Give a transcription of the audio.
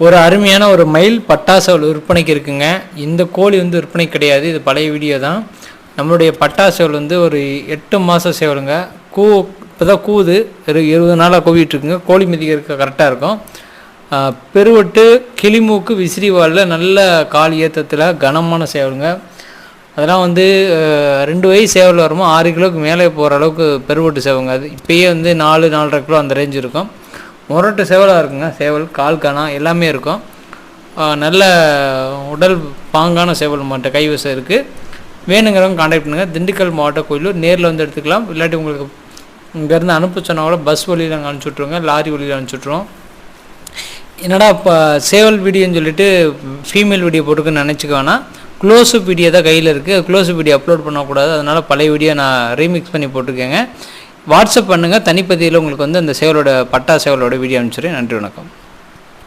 ஒரு அருமையான ஒரு மயில் பட்டா சேவல் விற்பனைக்கு இருக்குங்க. இந்த கோழி வந்து விற்பனை கிடையாது, இது பழைய வீடியோ தான். நம்மளுடைய பட்டா சேவல் வந்து ஒரு 8 மாத சேவலுங்க. இப்போ தான் கூவுது, 20 நாளாக கூவிட்டுருக்குங்க. கோழி மிதிக்கிறதுக்கு கரெக்டாக இருக்கும். பெருவட்டு கிளிமூக்கு விசிறிவாலில் நல்ல கால் ஏற்றத்தில் கனமான சேவலுங்க. அதெல்லாம் வந்து 2 வயசு சேவல் வருமோ 6 கிலோவுக்கு மேலே போகிற அளவுக்கு பெருவட்டு சேவலுங்க. அது இப்போயே வந்து 4-4.5 கிலோ அந்த ரேஞ்ச் இருக்கும். முரட்டு சேவலாக இருக்குங்க. சேவல் கால் கணா எல்லாமே இருக்கும். நல்ல உடல் பாங்கான சேவல் மாட்ட கைவசம் இருக்குது. வேணுங்கிறவங்க கான்டாக்ட் பண்ணுங்கள். திண்டுக்கல் மாவட்டம் கோயிலூர் நேரில் வந்து எடுத்துக்கலாம். இல்லாட்டி உங்களுக்கு இங்கேருந்து அனுப்ப சொன்னால் கூட பஸ் வழியில் நாங்கள் அனுப்பிச்சுட்ருவோங்க, லாரி வழியில் அனுப்பிச்சுட்ருவோம். என்னடா இப்போ சேவல் வீடியோன்னு சொல்லிட்டு ஃபீமேல் வீடியோ போட்டுக்குன்னு நினச்சிக்க வேணாம். க்ளோஸ்அப் வீடியோ தான் கையில் இருக்குது. க்ளோஸ்அப் வீடியோ அப்லோட் பண்ணக்கூடாது, அதனால் பழைய வீடியோ நான் ரீமிக்ஸ் பண்ணி போட்டிருக்கேங்க. வாட்ஸ்அப் பண்ணுங்கள். தனிப்பதியில் உங்களுக்கு வந்து அந்த சேவலோட பட்டா சேவலோட வீடியோ அனுப்பிச்சிடுறேன். நன்றி, வணக்கம்.